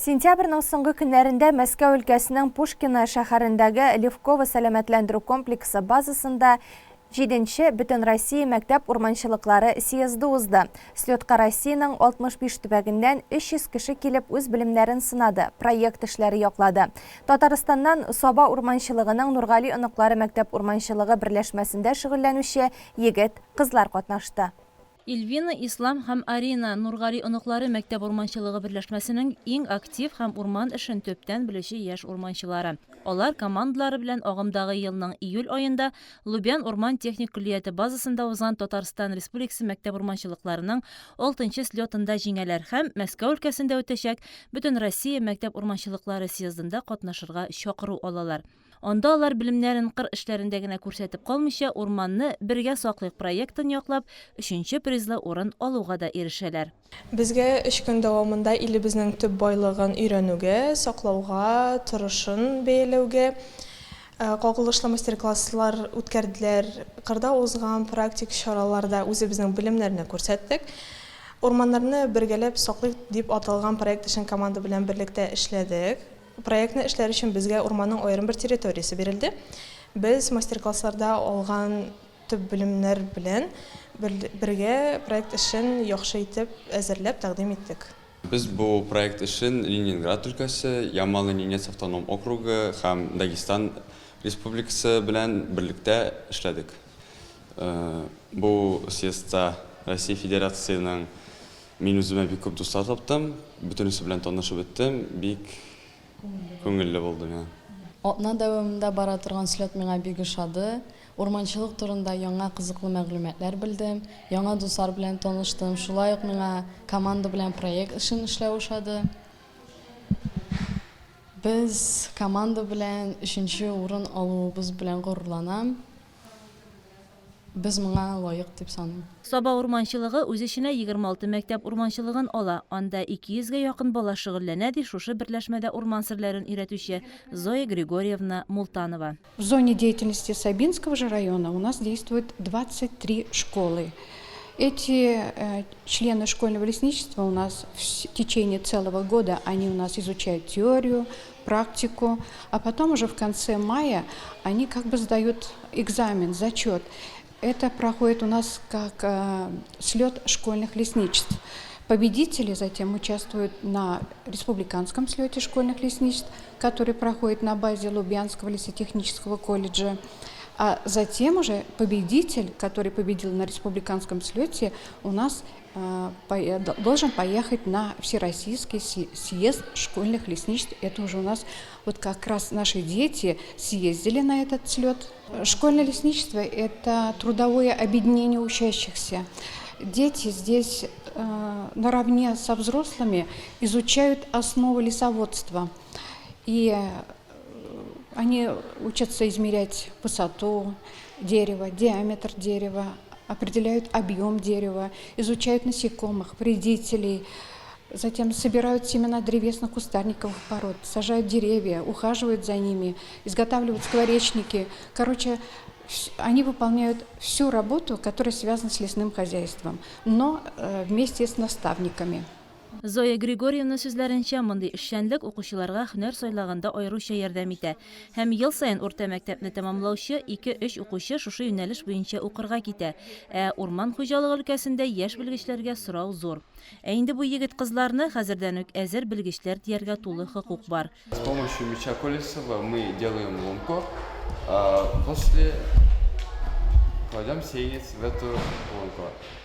Сентябрьнең соңгы көннәрендә Мәскәү өлкәсенең Пушкино шәһәрендәге Левково сәламәтләндерү комплексы базасында 7-нче Бөтен Россия мәктәп урманчылыклары съезды узды. Слетка Россиянең 65 төбәгеннән 300 кеше килеп үз белемнәрен сынады, проект эшләре яклады. Татарстаннан Саба урманчылыгының Нургали оныклары мәктәп урманчылыгы берләшмәсендә шөгыльләнүче егет-кызлар катнашты. Ильвина, Ислам һәм Арина Нургали оныклары мәктәп урманчылыгы берләшмәсенең иң актив һәм урман эшен төптән белүче яшь урманчылары. Алар командалары белән агымдагы елның июль аенда Лубян урман техник көллияте базасында узган Татарстан Республикасы мәктәп урманчылыкларының 6-нчы слетында җиңәләр һәм Мәскәү өлкәсендә үтәчәк Бөтен Россия мәктәп урманчылыклары съездында катнашырга чакыру алалар. Анда алар белемнәрен кыр эшләрендә генә күрсәтеп калмыйча, урманны бергә саклык проектын яклап, 3-нче призлы урын алуга да ирешәләр. Безгә 3 көн дәвамында илебезнең төп байлыгын өйрәнүгә, саклауга, торышын бәяләүгә кагылышлы мастер-класслар үткәрделәр. Кырда узган практик чараларда үзебезнең белемнәрне күрсәттек. Урманнарны бергәләп саклык дип аталган проект өчен команда белән берлектә эшләдек. Проектны эшләр өчен безгә урманның аерым бер территориясе бирелде. Без мастер-классларда алган төп белемнәр белән бергә проект эшен яхшы итеп әзерләп тәкъдим иттек. Biz bu проект için Leningrad ülkesi, Yamal-Nenets Avtonom okrugu һәм Дагестан Республикасы белән birlikte эшләдек. Bu съездда Россия Федерацияның мин үземә бик күп дуслар таптым, бөтенесе белән танышып беттем, бик күңелле булды. Атна дәвамында бара торган слет миңа бик ошады. Урманчылык турында яңа кызыклы мәгълүматлар белдем, яңа дуслар белән таныштым. Шулай ук миңа команда белән проект эшен эшләү ошады. Без команда белән 3-нче урын алуыбыз белән горурланам. Biz моңа лаек дип саныйм. Саба урманчылыгы үз эченә 26 мәктәп урманчылыгын ала. Анда 200-гә якын бала шөгыльләнә ди шушы берләшмәдә урман серләрен өйрәтүче Зоя Григорьевна Мултанова. В зоне деятельности Сабинского же района у нас действует 23 школы. Эти члены школьного лесничества у нас в течение целого года они у нас изучают теорию, практику, а потом уже в конце мая они как бы сдают экзамен, зачет. Это проходит у нас как слет школьных лесничеств. Победители затем участвуют на республиканском слете школьных лесничеств, который проходит на базе Лубянского лесотехнического колледжа. А затем уже победитель, который победил на республиканском слете, у нас должен поехать на всероссийский съезд школьных лесничеств. Это уже у нас вот как раз наши дети съездили на этот слет. Школьное лесничество – это трудовое объединение учащихся. Дети здесь наравне со взрослыми изучают основы лесоводства. И они учатся измерять высоту дерева, диаметр дерева, определяют объем дерева, изучают насекомых, вредителей, затем собирают семена древесных кустарниковых пород, сажают деревья, ухаживают за ними, изготавливают скворечники. Короче, они выполняют всю работу, которая связана с лесным хозяйством, но вместе с наставниками. Зоя Григорьевна сүзләренчә, мондый эшчәнлек укучыларга һөнәр сайлаганда аеруча ярдәм итә. Һәм ел саен урта мәктәпне тәмамлаучы 2-3 укучы шушы юнәлеш буенча укырга китә. Урман хуҗалыгы өлкәсендә яшь белгечләргә сорау зур. Инде бу егет-кызларны хәзердән үк әзер белгечләр дияргә тулы хокук бар. С помощью меча Колесова мы делаем ломку. После кладем сеянец в эту ломку.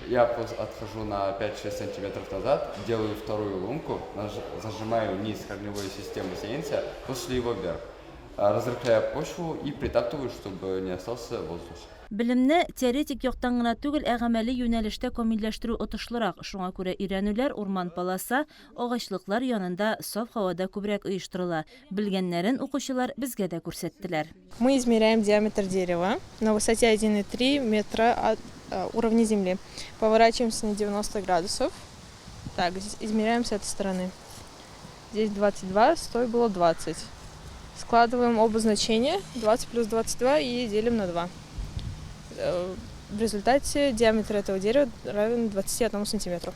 Я отхожу на 5-6 сантиметров назад, делаю вторую ломку, зажимаю низ корневой системы сеянца, после его вверх. Разрыхляю почву и притаптываю, чтобы не остался воздух. Белемне теоретик яктан гына түгел, гамәли юнәлештә камилләштерү отышлырак. Шуңа күрә өйрәнүләр урман паласа, агачлыклар янында саф һавада күбрәк оештырыла. Белгәннәрен укучылар безгә дә күрсәттеләр. Мы измеряем диаметр дерева на высоте 1,3 метра от уровня земли. Поворачиваемся на 90 градусов. Так, здесь измеряем с этой стороны. Здесь 22, с той было 20. Складываем оба значения, 20 плюс 22, и делим на 2. В результате диаметр этого дерева равен 21 сантиметру.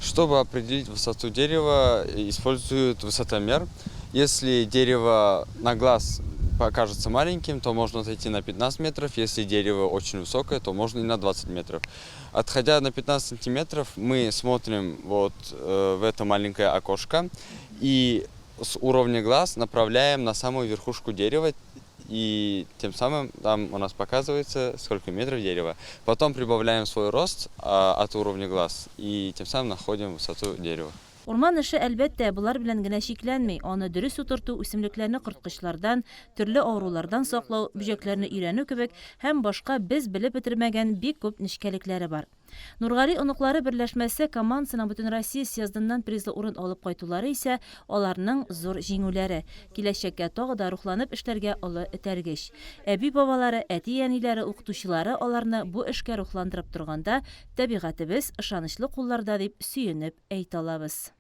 Чтобы определить высоту дерева, используют высотомер. Если дерево на глаз покажется маленьким, то можно отойти на 15 метров. Если дерево очень высокое, то можно и на 20 метров. Отходя на 15 сантиметров, мы смотрим вот в это маленькое окошко и с уровня глаз направляем на самую верхушку дерева. И тем самым там у нас показывается, сколько метров дерева. Потом прибавляем свой рост от уровня глаз и тем самым находим высоту дерева. Урман эше әлбәттә булар белән генә шикләнми, аны дөрес утырту, үсемлекләрне корткычлардан, төрле авырулардан саклау, бүҗәкләрне өйрәнү кебек һәм башка без белеп бетермәгән бик күп нечкәлекләре бар. Нургали оныклары берләшмәсе командасының бөтен Россия съездыннан призлы урын алып кайтулары исә аларның зур җиңүләре. Киләчәккә тагы да рухланып эшләргә олы этәргеч. Әби-бабалары, әти-әниләре, укытучылары аларны бу эшкә рухландырып торганда, табигатыбыз ышанычлы кулларда дип сөенеп әйтә алабыз.